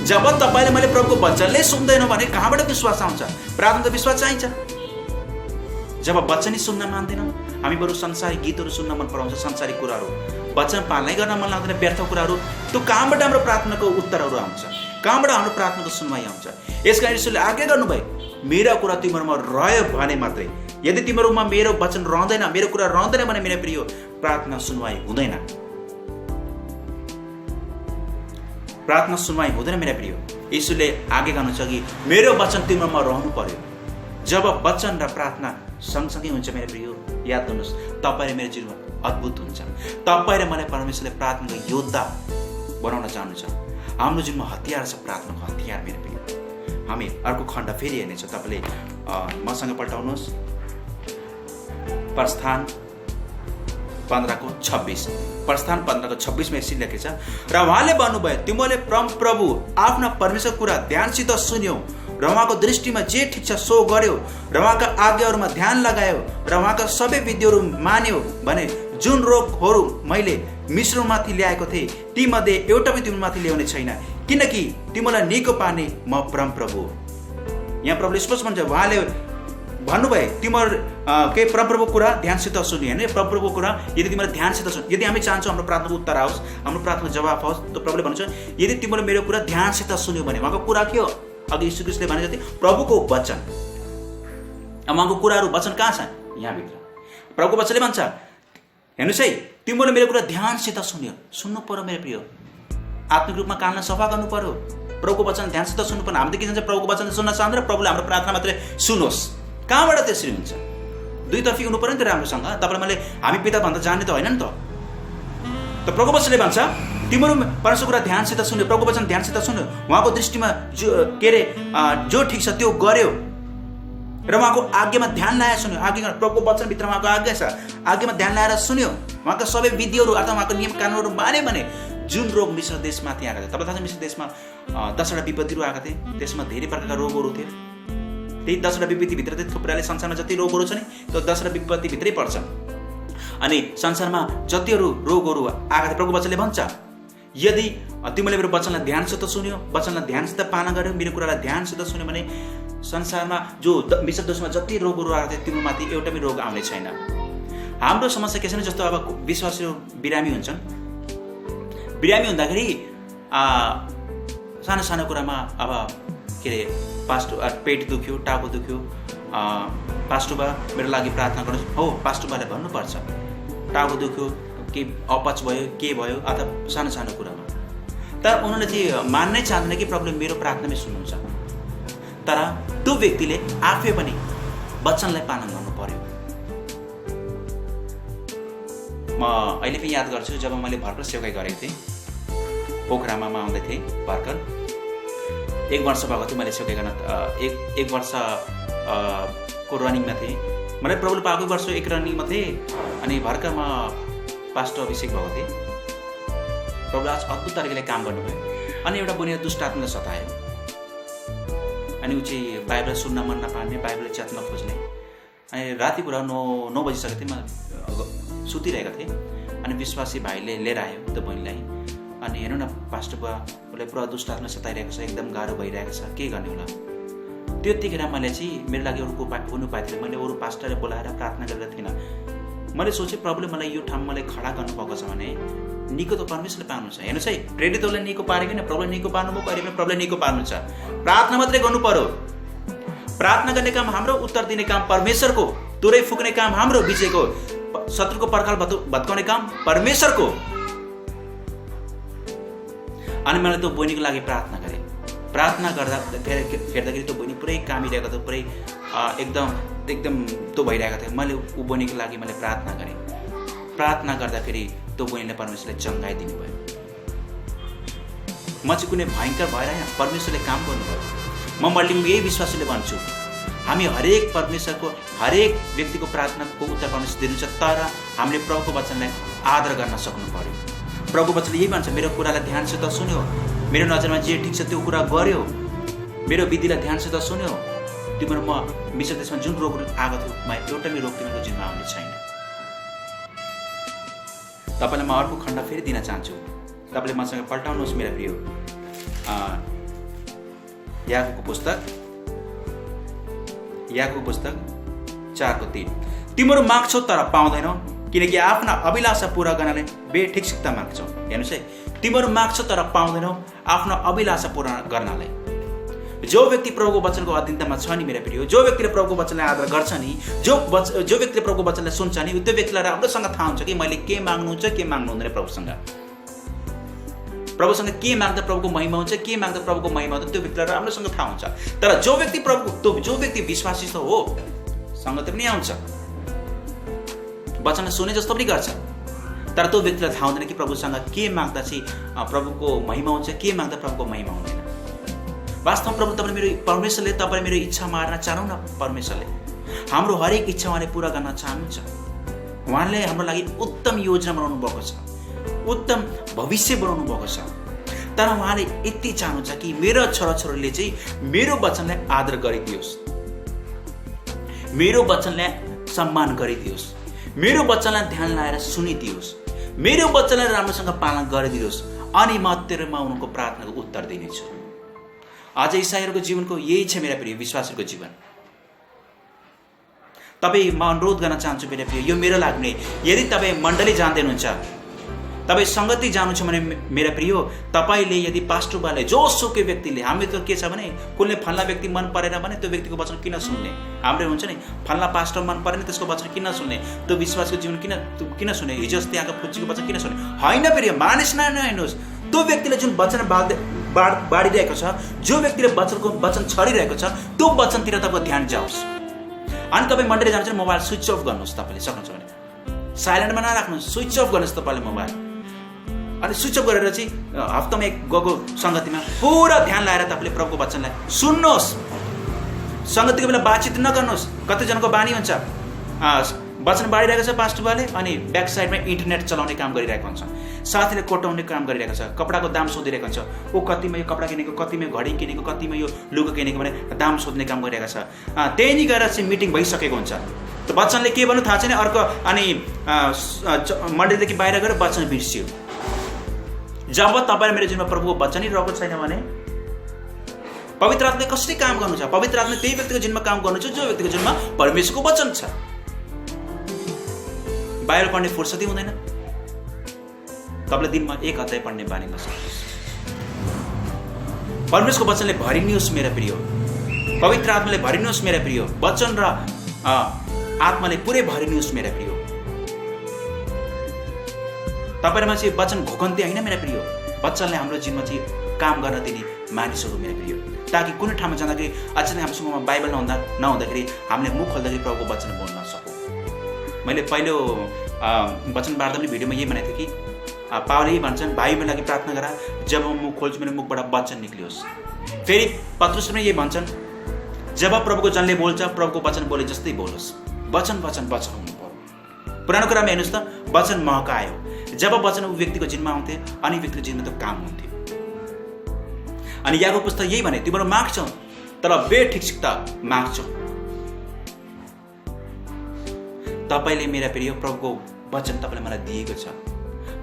जब तपाईँले मैले प्रभुको वचनले सुन्दैन भने कहाँबाट विश्वास आउँछ? प्रार्थना त विश्वास चाहिन्छ। जब वचन नै सुन्न मान्दैनौँ, हामी बरु संसारी गीतहरू सुन्न मन पराउँछ, संसारी कुराहरू, वचन पालनै गर्न मन लाग्दैन, व्यर्थ कुराहरू। त्यो कहाँबाट हाम्रो प्रार्थनाको उत्तरहरू आउँछ? कहाँबाट हाम्रो प्रार्थनाको सुनवाई आउँछ? यसकारण यीशुले आज्ञा गर्नुभयो, मेरा कुरा तिमीहरूमा रह्यो भने मात्रै। यदि तिमीहरूमा मेरो वचन रहँदैन, मेरो कुरा रहँदैन भने मेरो प्रिय प्रार्थना सुनवाई हुँदैन। प्रार्थना सुनवाई हुँदैन मेरा प्रिय। यीशुले आज्ञा गर्नुहुन्छ कि मेरो वचन तिमीहरूमा रहनु पर्यो। जब वचन र प्रार्थना सँगसँगै हुन्छ मेरो प्रिय, याद गर्नुहोस्, तपाईँ र मेरो जीवन अद्भुत हुन्छ। तपाईँ र मलाई परमेश्वरले प्रार्थनाको योद्धा बनाउन चाहनुहुन्छ। हाम्रो जीवनमा हतियार छ, प्रार्थनाको हतियार मेरो प्रिय। हामी अर्को खण्ड फेरि हेर्नेछौँ। तपाईँले मसँग पल्टाउनुहोस्, प्रस्थान 15:26। प्रस्थान 15:26 यसरी लेखेको छ, र उहाँले भन्नुभयो, तिमीले प्रभु आफ्ना परमेश्वरको कुरा ध्यानसित सुन्यौ र उहाँको दृष्टिमा जे ठिक छ सो गर्यो र उहाँका आज्ञाहरूमा ध्यान लगायो र उहाँका सबै विधिहरू मान्यो भने जुन रोगहरू मैले मिश्रणमाथि ल्याएको थिएँ तीमध्ये एउटा पनि तिमीमाथि ल्याउने छैन, किनकि तिमीलाई निको पार्ने म परमप्रभु। यहाँ प्रभुले स्पष्ट भन्छ, उहाँले भन्नुभयो तिमीहरू के परमप्रभुको कुरा ध्यानसित सुन्यो होइन। परमप्रभुको कुरा यदि तिमीले ध्यानसित सुन, यदि हामी चाहन्छौँ हाम्रो प्रार्थनाको उत्तर आओस्, हाम्रो प्रार्थनाको जवाफ आओस्, त प्रभुले भन्नुहुन्छ यदि तिमीले मेरो कुरा ध्यानसित सुन्यो भने। उहाँको कुरा के हो? अघि यीशु ख्रीष्टले भने जति प्रभुको वचन, उहाँको कुराहरू वचन कहाँ छ? यहाँभित्र। प्रभुको वचनले भन्छ, हेर्नुहोस् है, तिमीले मेरो कुरा ध्यानसित सुन्यो। सुन्नु पर्यो मेरो प्रिय, आत्मिक रूपमा कानलाई सफा गर्नु पर्यो। प्रभुको वचन ध्यानसित सुन्नु पर्यो। हामी त के जान्छ, प्रभुको वचन सुन्न चाहँदैन, प्रभुले हाम्रो प्रार्थना मात्रै सुनोस्। कहाँबाट त्यसरी हुन्छ? दुईतर्फी हुनु पर्यो नि त राम्रोसँग। तपाईँले मैले हामी पिता भन्दा जान्ने त होइन नि त। प्रभुको वचनले भन्छ, तिमीहरू परमेश्वरको कुरा ध्यानसित सुन्यो, प्रभुको वचन ध्यानसित सुन्यो, उहाँको दृष्टिमा जो के अरे जो ठिक छ त्यो गर्यो र उहाँको आज्ञामा ध्यान लगाएर सुन्यो। आज्ञा, प्रभुको वचनभित्र उहाँको आज्ञा छ, आज्ञामा ध्यान लगाएर सुन्यो, उहाँका सबै विधिहरू अथवा उहाँको नियम कानुनहरू मान्यो भने जुन रोग मिश्र देशमाथि आएको थियो। तपाईँलाई थाहा छ मिश्र देशमा 10वटा विपत्तिहरू आएका थिए, त्यसमा धेरै प्रकारका रोगहरू थियो। त्यही 10वटा विपत्तिभित्र चाहिँ थुप्राले संसारमा जति रोगहरू छ नि त्यो 10वटा विपत्तिभित्रै पर्छ। अनि संसारमा जतिहरू रोगहरू आएका थिए, प्रभुको वचनले भन्छ, यदि तिमीले मेरो वचनलाई ध्यानसित सुन्यो, वचनलाई ध्यानसित पालन गर्यो, मेरो कुरालाई ध्यानसित सुन्यो भने संसारमा जो मिश्र देशमा जति रोगहरू आएको थियो तिमीमाथि एउटा पनि रोग आउने छैन। हाम्रो समस्या के छ भने, जस्तो अब विश्वासीहरू बिरामी हुन्छन्, बिरामी हुँदाखेरि सानो सानो कुरामा अब के अरे पास्टर पेट दुख्यो, टाउको दुख्यो, पास्टरबा मेरो लागि प्रार्थना गर्नुहोस्, हो पास्टरबाले भन्नुपर्छ। टाउको दुख्यो, के अपच भयो, के भयो, अथवा सानो सानो कुरामा। तर उनीहरूले चाहिँ मान्नै चाहँदैन कि प्रभुले मेरो प्रार्थनामै सुन्नुहुन्छ। तर त्यो व्यक्तिले आफै पनि वचनलाई पालन गर्नु पर्यो। म अहिले पनि याद गर्छु, जब मैले भर्खर सेवाई गरेको थिएँ, पोखरामा आउँदै थिएँ भर्खर, 1 वर्ष भएको थियो मैले सेवाई गर्न, एक वर्ष को रनिङमा थिएँ। मैले प्रभुले पाएकै वर्ष 1 रनिङमा थिएँ। अनि भर्खर म पास्टर अभिषेक भएको थिएँ। प्रभुले आज अद्भुत तरिकाले काम गर्नुभयो। अनि एउटा बनिया दुष्ट आत्माले सतायो। अनि ऊ चाहिँ बाइबल सुन्न मन नपाउने, बाइबल च्यात्न खोज्ने। अनि राति पुरा 9 बजिसकेको थिएँ, म सुतिरहेको थिएँ। अनि विश्वासी भाइले लिएर आयो त्यो बहिनीलाई। अनि हेर्नु न पास्टर बुवा, उसलाई पुरा दुष्ट आत्मा सताइरहेको छ, एकदम गाह्रो भइरहेको छ, के गर्ने होला। त्यतिखेर मैले चाहिँ मेरो लागि अरूको हुनु पाएको थिएन। मैले अरू पास्टरले बोलाएर प्रार्थना गरेर थिइनँ। मैले सोचेँ प्रभुले मलाई यो ठाउँमा मलाई खडा गर्नुभएको छ भने निको त परमेश्वरले पाउनुहुन्छ। हेर्नुहोस् है, प्रेरितहरूलाई निको पारेको होइन, प्रभुले निको पार्नुभएको, अहिले पनि प्रभुले निको पार्नुहुन्छ। प्रार्थना मात्रै गर्नु पर्यो। प्रार्थना गर्ने काम हाम्रो, उत्तर दिने काम परमेश्वरको, तुरै फुक्ने काम हाम्रो, विजयको, शत्रुको पर्खाल भत्काउने काम परमेश्वरको। अनि मैले त्यो बहिनीको लागि प्रार्थना गरेँ। प्रार्थना फेर्दाखेरि त्यो बहिनी पुरै कामिरहेको थियो, पुरै एकदम त्यो भइरहेको थियो। मैले ऊ बहिनीको लागि मैले प्रार्थना गरेँ। प्रार्थना गर्दाखेरि त्यो बहिनीले परमेश्वरले चङ्गाइदिनु भयो। म चाहिँ कुनै भयङ्कर भएर होइन, परमेश्वरले काम गर्नुभयो। मैले यही विश्वासले भन्छु, हामी हरेक परमेश्वरको हरेक व्यक्तिको प्रार्थनाको उत्तर परमेश्वर दिनुहुन्छ। तर हामीले प्रभुको वचनलाई आदर गर्न सक्नु पर्यो। प्रभुको वचनले यही भन्छ, मेरो कुरालाई ध्यानसित सुन्यो, मेरो नजरमा जे ठिक छ त्यो कुरा गर्यो, मेरो विधिलाई ध्यानसित सुन्यो, तिम्रो म मिश्र देशमा जुन रोग आएको थियो, म एउटा पनि रोग तिम्रो जिम्मा आउने छैन। तपाईँलाई म अर्को खण्ड फेरि दिन चाहन्छु। तपाईँले मसँग पल्टाउनुहोस् मेरो प्रिय। याकुबको पुस्तक 4:3। तिम्रो माग्छौ तर पाउँदैनौ, किनकि आफ्ना अभिलाषा पूरा गर्नले बेठिकसिकता माग्छौ। हेर्नुहोस् है, तिम्रो माग्छौ तर पाउँदैनौ आफ्नो अभिलाषा पूरा गर्नलाई। जो व्यक्ति प्रभुको वचनको अधीनतामा छ नि मेरो प्रिय, जो व्यक्तिले प्रभुको वचनलाई आदर गर्छ नि, जो व्यक्तिले प्रभुको वचनलाई सुन्छ नि, त्यो व्यक्तिलाई राम्रोसँग थाहा हुन्छ कि मैले के माग्नुहुन्छ, के माग्नु हुँदैन। प्रभुसँग के माग्दा प्रभुको महिमा हुन्छ, के माग्दा प्रभुको महिमा हुन्छ, त्यो व्यक्तिलाई राम्रोसँग थाहा हुन्छ। तर जो व्यक्ति विश्वासी हो, सँग पनि आउँछ, वचन सुने जस्तो पनि गर्छ, तर त्यो व्यक्तिलाई थाहा हुँदैन कि प्रभुसँग के माग्दा चाहिँ प्रभुको महिमा हुन्छ, के माग्दा प्रभुको महिमा हुँदैन। वास्तवमा प्रभु परमेश्वरले तपाईँ मेरो इच्छा मार्न चाहनु न। परमेश्वरले हाम्रो हरेक इच्छा उहाँले पूरा गर्न चाहनुहुन्छ। उहाँले हाम्रो लागि उत्तम योजना बनाउनु भएको छ, उत्तम भविष्य बनाउनु भएको छ। तर उहाँले यति चाहनुहुन्छ कि मेरो छोराछोरीले चाहिँ मेरो वचनलाई आदर गरिदियोस्, मेरो वचनलाई सम्मान गरिदियोस्, मेरो वचनलाई ध्यान लाएर सुनिदियोस्, मेरो वचनलाई राम्रोसँग पालन गरिदियोस्। अनि म तेरोमा उनको प्रार्थनाको उत्तर दिनेछु। आज इसाईहरूको जीवनको यही छ मेरा प्रिय, विश्वासीको जीवन। तपाईँ म अनुरोध गर्न चाहन्छु मेरा प्रिय, यो मेरो लाग्ने, यदि तपाईँ मण्डली जान्दै हुनुहुन्छ, तपाईँ सङ्गति जानु छ भने मेरा प्रिय, तपाईँले यदि पास्टर बाले जोसुकै व्यक्तिले, हामी त के छ भने कुनै फल्ला व्यक्ति मन परेन भने त्यो व्यक्तिको वचन किन सुन्ने? हाम्रो हुन्छ नि, फल्ला पास्टर मन परेन त्यसको वचन किन सुन्ने? त्यो विश्वासको जीवन किन सुन्ने? हिजो अस्ति आएको फुच्चीको वचन किन सुन्ने? होइन प्रिय, मानिस नहेर्नुहोस्, त्यो व्यक्तिले जुन वचन बाँडिरहेको छ, जो व्यक्तिले वचन छरिरहेको छ, त्यो वचनतिर तपाईँको ध्यान जाओस्। अनि तपाईँ मण्डली जानुहुन्छ भने मोबाइल स्विच अफ गर्नुहोस्। तपाईँले सक्नुहुन्छ भने साइलेन्टमा नराख्नुहोस्, स्विच अफ गर्नुहोस् तपाईँले मोबाइल। अनि स्विच अफ गरेर चाहिँ हप्तामा एक गएको सङ्गतिमा पुरा ध्यान लाएर तपाईँले प्रभुको वचनलाई सुन्नुहोस्। सङ्गतिको बेला बातचित नगर्नुहोस्। कतिजनाको बानी हुन्छ, वचन बाँडिरहेको छ पास्टरले, अनि ब्याक साइडमा इन्टरनेट चलाउने काम गरिरहेको हुन्छ, साथीले कोटाउने काम गरिरहेको छ, कपडाको दाम सोधिरहेको हुन्छ, ऊ कतिमा यो कपडा किनेको, कतिमा घडी किनेको, कतिमा यो लुगा किनेको भने दाम सोध्ने काम गरिरहेको छ। त्यही नै गएर चाहिँ मिटिङ भइसकेको हुन्छ। त वचनले के भन्नु थाहा छैन, अर्को अनि मण्डलीदेखि बाहिर गएर वचन बिर्सियो। जब तपाईँ मेरो जीवनमा प्रभुको वचन नै रहेको छैन भने पवित्र आत्माले कसरी काम गर्नु छ? पवित्र आत्माले त्यही व्यक्तिको जीवनमा काम गर्नु छ जो व्यक्तिको जीवनमा परमेश्वरको वचन छ। बाइबल पढ्ने फुर्सदै हुँदैन, तपाईँले दिनमा 1 अध्याय पढ्ने बानी बस्नुहोस्। परमेश्वरको वचनले भरिनुहोस् मेरा प्रिय, पवित्र आत्माले भरिनुहोस् मेरा प्रिय, वचन र आत्माले पुरै भरिनुहोस् मेरा प्रिय। तपाईँहरूमा चाहिँ वचन घोकन्ते होइन मेरा प्रिय, वचनले हाम्रो जीवनमा चाहिँ काम गर्न दिने मानिसहरू मेरा प्रिय, ताकि कुनै ठाउँमा जाँदाखेरि अचानक हामीसँग बाइबल नहुँदाखेरि हामीले मुख खोल्दाखेरि प्रभुको वचन बोल्न सकौँ। मैले पहिलो वचन वार्ता पनि भिडियोमा यही भनेको थिएँ कि पावलले यही भन्छन्, भाइ मेरो लागि प्रार्थना गर, जब म मुख खोल्छु मेरो मुखबाट वचन निक्लियोस्। फेरि पत्रुस पनि यही भन्छन्, जब प्रभुको जनले बोल्छ प्रभुको वचन बोले जस्तै बोलोस्। वचन वचन वचन हुनु पर्यो। पुरानो कुरामा हेर्नुहोस् त, वचन महकायो। जब वचन ऊ व्यक्तिको जिम्मा आउँथे अनि व्यक्तिको जिम्मा त काम हुन्थ्यो। अनि याकूब पुस्तक यही भने, तिम्रो माग्छौ तर बेठिकसिकता माग्छौ। तपाईँले मेरा प्रिय प्रभुको वचन तपाईँले मलाई दिएको छ।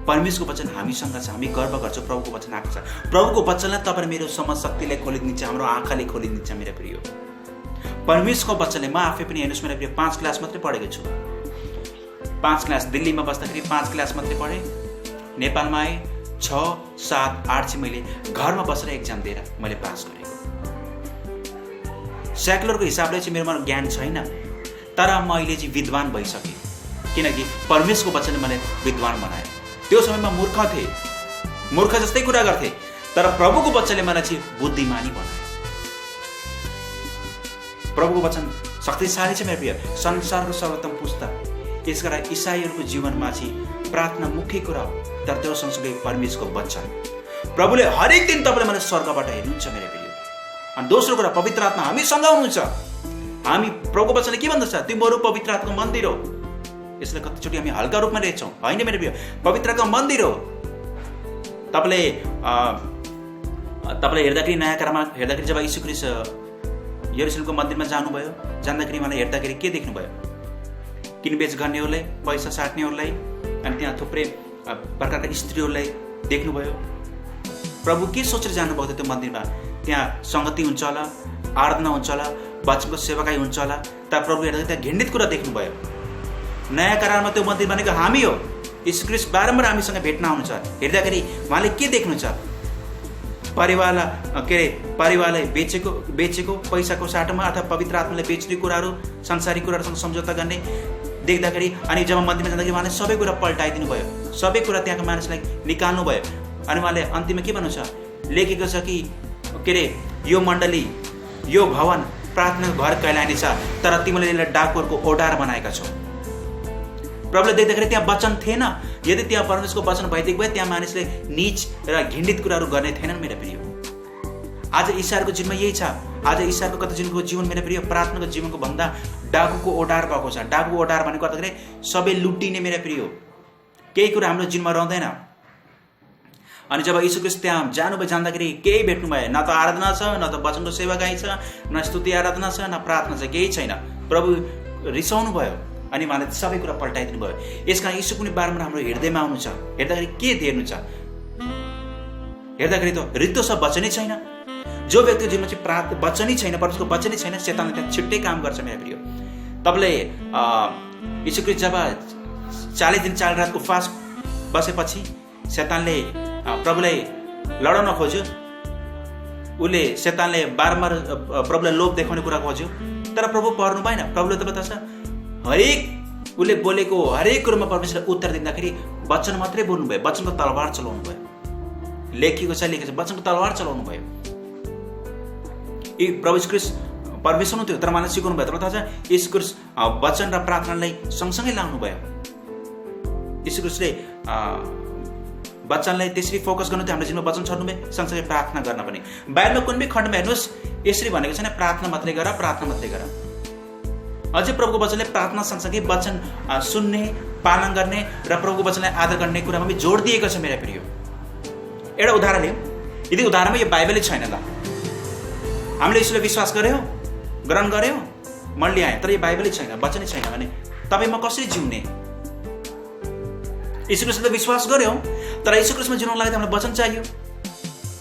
परमेश्वरको वचन हामीसँग छ, हामी गर्व गर्छौँ प्रभुको वचन आएको छ। प्रभुको वचनलाई तपाईँले मेरो समझ शक्तिलाई खोलिदिन्छ, हाम्रो आँखाले खोलिदिन्छ मेरा प्रिय। परमेश्वरको वचनले, म आफै पनि हेर्नुहोस् मेरा प्रिय 5 क्लास मात्रै पढेको छु। 5 क्लास दिल्लीमा बस्दाखेरि 5 क्लास मात्रै पढेँ। नेपालमा आएँ 6, 7, 8 चाहिँ मैले घरमा बसेर एक्जाम दिएर मैले पास गरेको। सेकुलरको हिसाबले चाहिँ मेरोमा ज्ञान छैन, तर म अहिले चाहिँ विद्वान भइसकेँ, किनकि परमेश्वरको वचनले मलाई विद्वान बनायो। त्यो समयमा मूर्ख थिएँ, मूर्ख जस्तै कुरा गर्थेँ, तर प्रभुको वचनले मलाई चाहिँ बुद्धिमानी बनायो। प्रभुको वचन शक्तिशाली छ मेरो प्रिय, संसारको सर्वोत्तम पुस्तक। यसकारण इसाईहरूको जीवनमा चाहिँ प्रार्थना मुख्य कुरा हो, तर त्यो सँगसँगै परमेश्वरको वचन। प्रभुले हरेक दिन तपाईँले मलाई स्वर्गबाट हेर्नुहुन्छ मेरो प्रिय। अनि दोस्रो कुरा, पवित्र आत्मा हामीसँग हुनुहुन्छ। हामी प्रभुको वचनले के भन्दछ, तिमीहरू पवित्र आत्माको मन्दिर हो। यसलाई कतिचोटि हामी हल्का रूपमा लिन्छौँ, होइन मेरो प्रिय, पवित्र आत्माको मन्दिर हो। तपाईँले हेर्दाखेरि नयाँ करारमा हेर्दाखेरि जब यीशु ख्रीष्ट यरुशलेमको मन्दिरमा जानुभयो, जाँदाखेरि मलाई हेर्दाखेरि के देख्नुभयो? किनबेच गर्नेहरूलाई, पैसा साट्नेहरूलाई, अनि त्यहाँ थुप्रै प्रकारका स्त्रीहरूलाई देख्नुभयो। प्रभु के सोचेर जानुभएको थियो त्यो मन्दिरमा? त्यहाँ सङ्गति हुन्छ होला, आराधना हुन्छ होला, वचनको सेवाकाई हुन्छ होला, तर प्रभु हेर्दाखेरि त्यहाँ घृणित कुरा देख्नुभयो। नयाँ करारमा त्यो मन्दिर भनेको हामी हो। यीशु ख्रीष्ट बारम्बार हामीसँग भेट्न आउनुहुन्छ। हेर्दाखेरि उहाँले के देख्नुहुन्छ? परिवारलाई बेचेको पैसाको साटोमा अथवा पवित्र आत्माले बेच्ने कुराहरू, सांसारिक कुराहरूसँग सम्झौता गर्ने देख्दाखेरि, अनि जब मन्दिरमा जाँदाखेरि उहाँले सबै कुरा पल्टाइदिनु भयो, सबै कुरा त्यहाँको मानिसलाई निकाल्नु भयो। अनि उहाँले अन्तिममा के भन्नुहुन्छ? लेखेको छ कि यो मण्डली, यो भवन प्रार्थनाको घर कहलाइने छ, तर तिमीले यसलाई डाकुहरूको ओडार बनाएका छौ। प्रभुले देख्दाखेरि त्यहाँ वचन थिएन। यदि त्यहाँ परमेश्वरको वचन भइदिएको भए त्यहाँ मानिसले नीच र घृणित कुराहरू गर्ने थिएनन् मेरो प्रिय। आज इसाईहरूको जीवनमा यही छ। आज इसाईको कतिजनको जीवन मेरो प्रिय प्रार्थनाको जीवनको भन्दा डाकुको ओडार भएको छ। डाकुको ओडार भनेको अर्थखेरि सबै लुटिने मेरो प्रिय, केही कुरा हाम्रो जीवनमा रहँदैन। अनि जब यीशु ख्रीष्ट त्यहाँ जाँदाखेरि केही भेट्नु भयो, न त आराधना छ, न त वचनको सेवाकाई छ, न स्तुति आराधना छ, न प्रार्थना छ, केही छैन। प्रभु रिसाउनु भयो अनि उहाँले सबै कुरा पल्टाइदिनु भयो। यसकारण यीशु पनि बारम्बार हाम्रो हृदयमा आउनु छ। हेर्दाखेरि के हेर्नु छ? हेर्दाखेरि त रित्तो सब वचनै छैन। जो व्यक्तिको जीवनमा चाहिँ वचनै छैन, परमेश्वरको वचनै छैन, शैतानले त्यहाँ छिट्टै काम गर्छ मेरो प्रिय। तपाईँले यीशु ख्रीष्ट जब 40 दिन 40 रात उपवास बसेपछि शैतानले प्रभुलाई लडाउन खोज्यो। उसले शैतानले बारम्बार प्रभुलाई लोभ देखाउने कुरा खोज्यो, तर प्रभु पर्नु भएन। प्रभुले त बताउँछ हरेक उसले बोलेको हरेक कुरोमा परमेश्वरले उत्तर दिँदाखेरि वचन मात्रै बोल्नु भयो, वचनको तलवार चलाउनु भयो। लेखिएको छ वचनको तलवार चलाउनु भयो। प्रभु ख्रीष्ट परमेश्वर थियो, तर उहाँले सिकाउनु भयो। तर थाहा छ यीशु ख्रीष्ट वचन र प्रार्थनालाई सँगसँगै लाउनु भयो। यीशु ख्रीष्टले वचनलाई त्यसरी फोकस गर्नु थियो, हाम्रो जीवनमा वचन छोड्नु भयो, सँगसँगै प्रार्थना गर्न पनि। बाहिरमा कुनै पनि खण्डमा हेर्नुहोस् यसरी भनेको छैन प्रार्थना मात्रै गर, प्रार्थना मात्रै गर। अझै प्रभुको वचनले प्रार्थना सँगसँगै वचन सुन्ने, पालन गर्ने र प्रभुको वचनलाई आदर गर्ने कुरामा पनि जोड दिएको छ मेरो प्रिय। एउटा उदाहरण लियौँ। यदि उदाहरणमा यो बाइबलै छैन त हामीले यसलाई विश्वास गर्यौँ, ग्रहण गर्यौँ, मन ल्याएँ, तर यो बाइबलै छैन, वचनै छैन भने तपाईँमा कसरी जिउने? यीशु ख्रीष्टलाई विश्वास गर्यौँ, तर यीशु ख्रीष्टमा जिउनको लागि हामीलाई वचन चाहियो,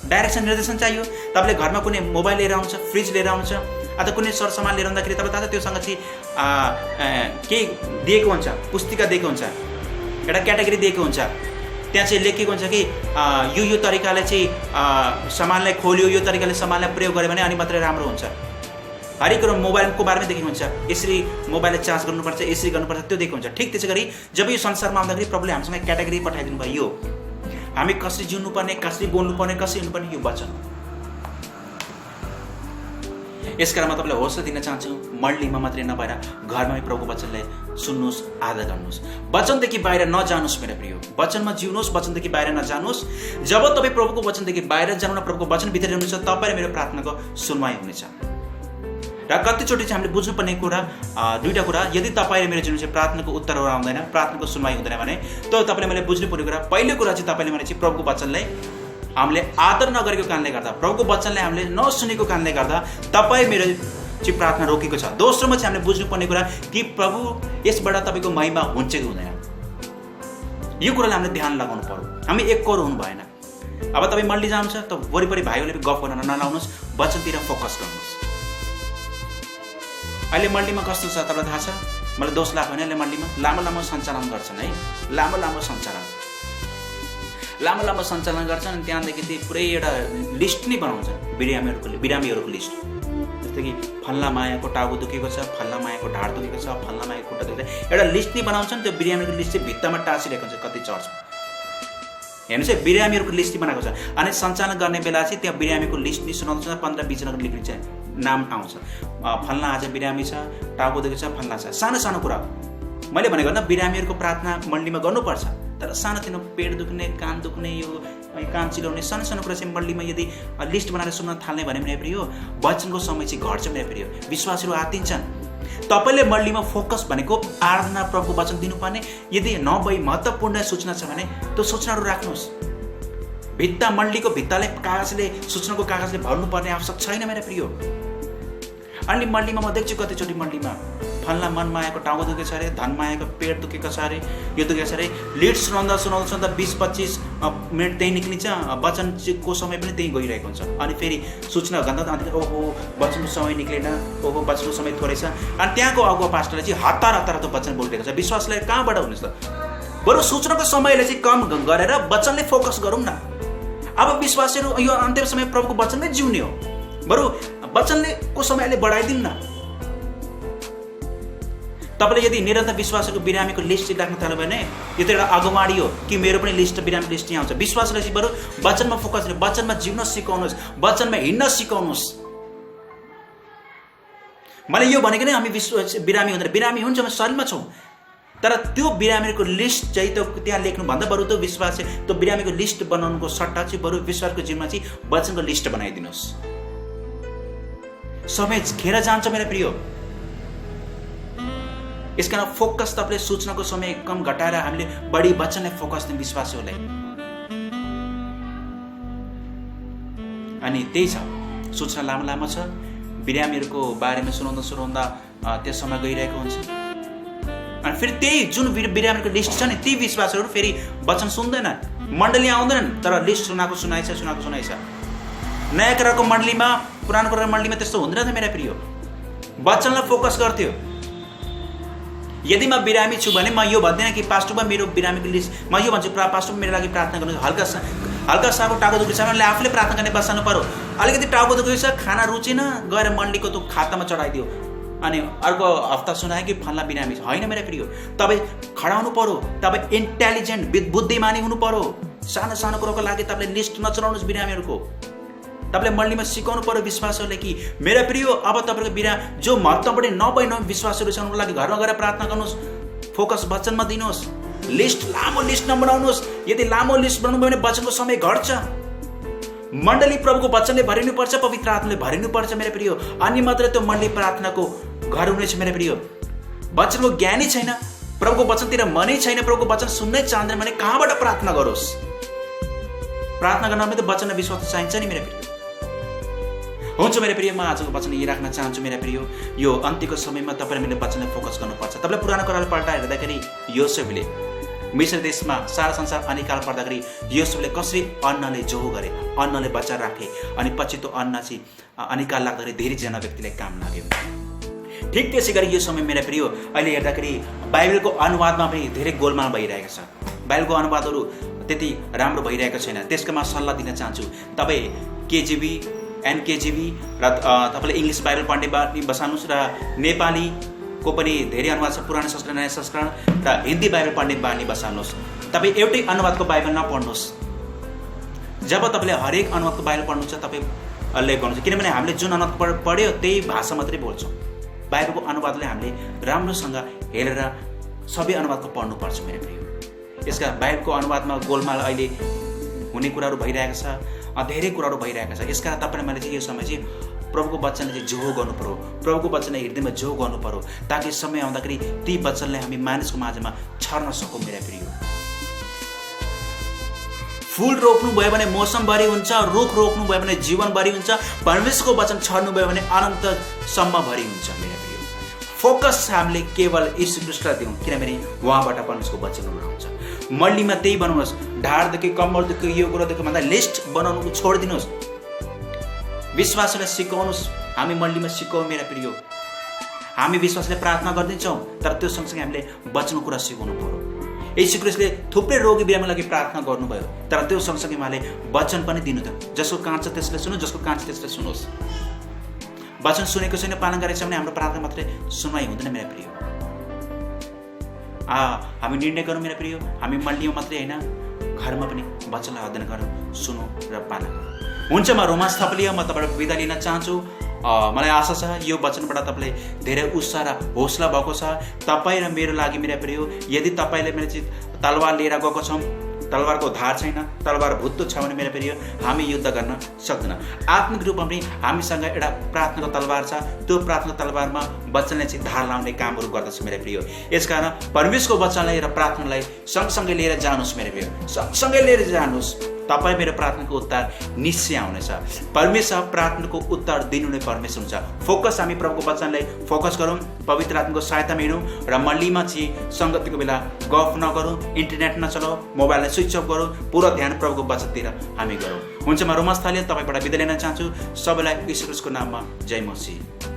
डाइरेक्सन निर्देशन चाहियो। तपाईँले घरमा कुनै मोबाइल लिएर आउँछ, फ्रिज लिएर आउँछ, अथवा कुनै सरसामान लिएर आउँदाखेरि तपाईँ थाहा छ त्योसँग चाहिँ केही दिएको हुन्छ, पुस्तिका दिएको हुन्छ, एउटा क्याटेगोरी दिएको हुन्छ। त्यहाँ चाहिँ लेखेको हुन्छ कि यो तरिकाले चाहिँ सामानलाई खोल्यो, यो तरिकाले सामानलाई प्रयोग गर्यो भने अनि मात्रै राम्रो हुन्छ। हरेक कुरो मोबाइलको बारेमा देखेको हुन्छ, यसरी मोबाइललाई चार्ज गर्नुपर्छ, यसरी गर्नुपर्छ, त्यो देखेको हुन्छ। ठिक त्यसै गरी जब यो संसारमा आउँदाखेरि प्रभुले हामीसँग क्याटेगोरी पठाइदिनु भयो, यो हामी कसरी जिउनुपर्ने, कसरी बोल्नुपर्ने, कसरी हुनुपर्ने, यो वचन। यसकारण म तपाईँलाई हौसला दिन चाहन्छु, मण्डलीमा मात्रै नभएर घरमा प्रभुको वचनलाई सुन्नुहोस्, आदर गर्नुहोस्, वचनदेखि बाहिर नजानुहोस् मेरा प्रिय। वचनमा जिउनुहोस्, वचनदेखि बाहिर नजानुहोस्। जब तपाईँ प्रभुको वचनदेखि बाहिर जानु न प्रभुको वचन भित्र जानुहुन्छ, तपाईँ मेरो प्रार्थनाको सुनवाई हुनेछ। र कतिचोटि चाहिँ हामीले बुझ्नुपर्ने कुरा दुईवटा कुरा, यदि तपाईँले मेरो जीवनमा चाहिँ प्रार्थनाको उत्तरहरू आउँदैन, प्रार्थनाको सुनवाई हुँदैन भने त तपाईँले मैले बुझ्नुपर्ने कुरा, पहिलो कुरा चाहिँ तपाईँले मैले चाहिँ प्रभुको वचनलाई हामीले आदर नगरेको कारणले गर्दा, प्रभुको वचनलाई हामीले नसुनेको कारणले गर्दा तपाईँ मेरो चाहिँ प्रार्थना रोकेको छ। दोस्रोमा चाहिँ हामीले बुझ्नुपर्ने कुरा कि प्रभु यसबाट तपाईँको महिमा हुन्छ कि हुँदैन, यो कुरालाई हामीले ध्यान लगाउनु पर्यो। हामी एक कोर हुनु भएन। अब तपाईँ मण्डली जानुहुन्छ त वरिपरि भाइहरूले गफ गर्न नलाउनुहोस्, वचनतिर फोकस गर्नुहोस्। अहिले मण्डलीमा कस्तो छ तपाईँलाई थाहा छ? मलाई दोष लाग्यो भने अहिले मण्डलीमा लामो सञ्चालन गर्छन् है, लामो सञ्चालन गर्छन्। अनि त्यहाँदेखि चाहिँ पुरै एउटा लिस्ट नै बनाउँछन् बिरामीहरूको लिस्ट। जस्तो कि फल्ला मायाको टाउको दुखेको छ, फल्ला मायाको ढाड दुखेको छ, फल्ला मायाको खुट्टा दुखेको छ, एउटा लिस्ट नै बनाउँछन्। त्यो बिरामीको लिस्ट चाहिँ भित्तामा टाँसिरहेको हुन्छ कति चर्चमा। हेर्नुहोस् है, बिरामीहरूको लिस्ट बनाएको छ। अनि सञ्चालन गर्ने बेला चाहिँ त्यहाँ बिरामीको लिस्ट नै सुनाउँछ, 15-20 जनाको लेखिन्छ, नाम आउँछ। फल्ला आज बिरामी छ, टाउको दुखेको छ, फल्ला छ। सानो कुरा हो। मैले भनेको न, बिरामीहरूको प्रार्थना मण्डलीमा गर्नुपर्छ, तर सानोतिनो पेट दुख्ने, कान दुख्ने, यो कान चिलाउने सानो कुरा चाहिँ मण्डलीमा यदि लिस्ट बनाएर सुन्न थाल्ने भने मेरो प्रिय, वचनको समय चाहिँ घट्छ मेरो प्रिय। विश्वासहरू आत्तिन्छन्। तपाईँले मण्डलीमा फोकस भनेको आराधना, प्रभुको वचन दिनुपर्ने। यदि नभई महत्त्वपूर्ण सूचना छ भने त्यो सूचनाहरू राख्नुहोस्। भित्ता मण्डलीको भित्ताले कागजले, सूचनाको कागजले भर्नुपर्ने आवश्यक छैन मेरो प्रिय। अनि मण्डलीमा म देख्छु कतिचोटि मण्डलीमा फल्ला मनमायाको टाउको दुखेको छ अरे, धनमायाको पेट दुखेको छ अरे, यो दुखेको छ अरे। लिड सुनाउँदा 20-25 मिनट त्यहीँ निक्लिन्छ, वचनको समय पनि त्यहीँ गइरहेको हुन्छ। अनि फेरि सूचना भन्दा अन्त ओहो वचनको समय निक्लेन, ओहो वचनको समय थोरै छ। अनि त्यहाँको अगुवा पास्टरले चाहिँ हतार त्यो वचन बोलिरहेको छ। विश्वासलाई कहाँबाट हुनेछ त? बरु सूचनाको समयलाई चाहिँ कम गरेर वचनले फोकस गरौँ न। अब विश्वासहरू यो अन्तिम समय प्रभुको वचनमै जिउने हो, बरु वचनले को समयले बढाइदिउँ न। तपाईँले यदि निरन्तर विश्वासको बिरामीको लिस्ट राख्न थाल्यो भने यो त एउटा अगुवाडी हो कि मेरो पनि लिस्ट बिरामी लिस्ट आउँछ। विश्वासलाई चाहिँ बरु वचनमा फोकस गर्नु, वचनमा जिउन सिकाउनुहोस्, वचनमा हिँड्न सिकाउनुहोस्। मैले यो भनेको नै हामी बिरामी हुँदैन, बिरामी हुन्छ हामी शरीरमा छौँ, तर त्यो बिरामीको लिस्ट चाहिँ त त्यहाँ लेख्नुभन्दा बरु त्यो विश्वास त्यो बिरामीको लिस्ट बनाउनुको सट्टा चाहिँ बरु विश्वासको जिउमा चाहिँ वचनको लिस्ट बनाइदिनुहोस्। समय खेर जान्छ मेरो प्रिय। यसकारण फोकस तपाईँले सूचनाको समय कम घटाएर हामीले बढी वचनलाई फोकस दिउँ विश्वासहरूलाई। अनि त्यही छ, सूचना लामो छ, बिरामीहरूको बारेमा सुनाउँदा त्यस समय गइरहेको हुन्छ। अनि फेरि त्यही जुन बिरामीको लिस्ट छ नि, ती विश्वासहरू फेरि वचन सुन्दैन, मण्डली आउँदैनन्, तर लिस्ट सुनाएको सुनाइछ। नयाँ कुराको मण्डलीमा, पुरानो कुराको मण्डलीमा त्यस्तो हुँदैन थियो मेरा प्रिय। वचनलाई फोकस गर्थ्यो। यदि म बिरामी छु भने म यो भन्दिनँ कि पास्टरमा मेरो बिरामीको लिस्ट, म यो भन्छु पास्टरमा मेरो लागि प्रार्थना गर्नु। हल्का साको टाउको दुखेको छ भने आफूले प्रार्थना गर्ने बसाल्नु पर्यो। अलिकति टाउको दुखेको छ, खाना रुचेन, गएर मण्डलीको त्यो खातामा चढाइदियो, अनि अर्को हप्ता सुनायो कि फल्ला बिरामी छ। होइन मेरो प्रिय, तपाईँ खडा हुनु पर्यो, तपाईँ इन्टेलिजेन्ट बुद्धिमानी हुनु पर्यो। सानो कुरोको लागि तपाईँले लिस्ट नचलाउनुहोस् बिरामीहरूको। तपाईँले मण्डलीमा सिकाउनु पर्यो विश्वासहरूले कि मेरा प्रिय, अब तपाईँको जो महत्त्वपूर्ण नभई विश्वासहरू छ उनको लागि घरमा गएर प्रार्थना गर्नुहोस्, फोकस वचनमा दिनुहोस्। लामो लिस्ट नबनाउनुहोस्। यदि लामो लिस्ट बनाउनु भने वचनको समय घट्छ। मण्डली प्रभुको वचनले भरिनुपर्छ, पवित्र आत्माले भरिनुपर्छ मेरो प्रिय। अनि मात्र त्यो मण्डली प्रार्थनाको घर हुनेछ मेरो प्रिय। वचनको ज्ञानै छैन, प्रभुको वचनतिर मनै छैन, प्रभुको वचन सुन्नै चाहँदैन भने कहाँबाट प्रार्थना गरोस्? प्रार्थना गर्न त वचन र विश्वास चाहिन्छ नि मेरो प्रिय। हुन्छ मेरो प्रिय, म आजको वचन यही राख्न चाहन्छु मेरो प्रिय। यो अन्त्यको समयमा तपाईँले मैले वचनलाई फोकस गर्नुपर्छ। तपाईँले पुरानो कुरालाई पल्टाएर हेर्दाखेरि योसेफले मिस्र देशमा सारा संसार अनिकाल पर्दाखेरि योसेफले कसरी अन्नले जोहो गरे, अन्नले बच्चा राखे, अनि पछि त्यो अन्न चाहिँ अनिकाल लाग्दाखेरि धेरैजना व्यक्तिलाई काम लाग्यो। ठिक त्यसै गरी यो समय मेरो प्रिय अहिले हेर्दाखेरि बाइबलको अनुवादमा पनि धेरै गोलमाल भइरहेको छ। बाइबलको अनुवादहरू त्यति राम्रो भइरहेको छैन। त्यसको म सल्लाह दिन चाहन्छु। तपाईँ केजिबी, एनकेजिबी र तपाईँले इङ्ग्लिस बाइबल पढ्ने बानी बसाल्नुहोस् र नेपालीको पनि धेरै अनुवाद छ, पुरानो संस्करण, नयाँ संस्करण र हिन्दी बाइबल पढ्ने बानी बसाल्नुहोस्। तपाईँ एउटै अनुवादको बाइबल नपढ्नुहोस्। जब तपाईँले हरेक अनुवादको बाइबल पढ्नुहुन्छ तपाईँले गर्नुहुन्छ, किनभने हामीले जुन अनुवाद पढ्यो त्यही भाषा मात्रै बोल्छौँ। बाइबलको अनुवादले हामीले राम्रोसँग हेरेर सबै अनुवादको पढ्नुपर्छ मेरो प्रिय। यसका बाइबलको अनुवादमा गोलमाल अहिले हुने कुराहरू भइरहेको छ, धेरै कुराहरू भइरहेको छ। यसकारण तपाईँलाई मैले चाहिँ यो समय चाहिँ प्रभुको वचनले चाहिँ जोहो गर्नु पर्यो, प्रभुको वचनले हृदयमा जोहो गर्नु पर्यो, ताकि समय आउँदाखेरि ती वचनले हामी मानिसको माझमा छर्न सकौँ मेरा प्रिय। फुल रोप्नुभयो भने मौसमभरि हुन्छ, रुख रोप्नुभयो भने जीवनभरि हुन्छ, परमेश्वरको वचन छर्नुभयो भने अनन्तसम्मभरि हुन्छ मेरा प्रिय। फोकस हामीले केवल यीशु ख्रीष्टलाई दिउँ, किनभने उहाँबाट परमेश्वरको वचन आउँछ। मल्लीमा त्यही बनाउनुहोस्, ढाडदेखि कम्मरदेखि यो कुरादेखि भन्दा लिस्ट बनाउनु छोडिदिनुहोस्। विश्वासलाई सिकाउनुहोस्। हामी मल्लीमा सिकाउँ मेरा प्रिय। हामी विश्वासले प्रार्थना गरिदिन्छौँ, तर त्यो सँगसँगै हामीले वचनको कुरा सिकाउनु पर्यो। यीशु ख्रीष्टले थुप्रै रोगी बिरामीको लागि प्रार्थना गर्नुभयो, तर त्यो सँगसँगै उहाँले वचन पनि दिनु थियो। जसको कान छ त्यसले सुन्नु, जसको कान छ त्यसले सुनोस्। वचन सुनेको छैन, पालन गरेको छ भने हाम्रो प्रार्थना मात्रै सुनवाई हुँदैन मेरा प्रिय। हामी निर्णय गरौँ मेरा प्रिय। हामी मल्लीमा मात्रै होइन, घरमा पनि वचनलाई अध्ययन गरौँ, सुनौँ र पालन गरौँ। हुन्छ, म रोमान्स थपलिया, म तपाईँबाट बिदा लिन चाहन्छु। मलाई आशा छ यो वचनबाट तपाईँले धेरै उत्साह र हौसला भएको छ तपाईँ र मेरो लागि मेरा प्रिय। यदि तपाईँले मेरो चाहिँ तलवार लिएर गएको छौँ, तलवारको धार छैन, तलवार भुत्तो छ भने मेरा प्रिय हामी युद्ध गर्न सक्दैन। आत्मिक रूपमा पनि हामीसँग एउटा प्रार्थनाको तलवार छ। त्यो प्रार्थनाको तलवारमा वचनले चाहिँ धार लाउने कामहरू गर्दछ मेरा प्रिय। यसकारण परमेश्वरको वचनलाई र प्रार्थनालाई सँगसँगै लिएर जानुहोस् मेरा प्रिय, सँगसँगै लिएर जानुहोस्। तपाईँ मेरो प्रार्थनाको उत्तर निश्चय आउनेछ। परमेश्वर प्रार्थनाको उत्तर दिनु नै परमेश्वर हुन्छ। फोकस हामी प्रभुको वचनलाई फोकस गरौँ, पवित्र आत्माको सहायतामा हिँडौँ र मल्लीमा चाहिँ सङ्गतिको बेला गफ नगरौँ, इन्टरनेट नचलाऊ, मोबाइललाई स्विच अफ गरौँ, पुरा ध्यान प्रभुको वचनतिर हामी गरौँ। हुन्छ, म रोमान्स थालिया तपाईँबाट बिदा लिन चाहन्छु। सबैलाई यीशु ख्रीष्टको नाममा जय मसीह।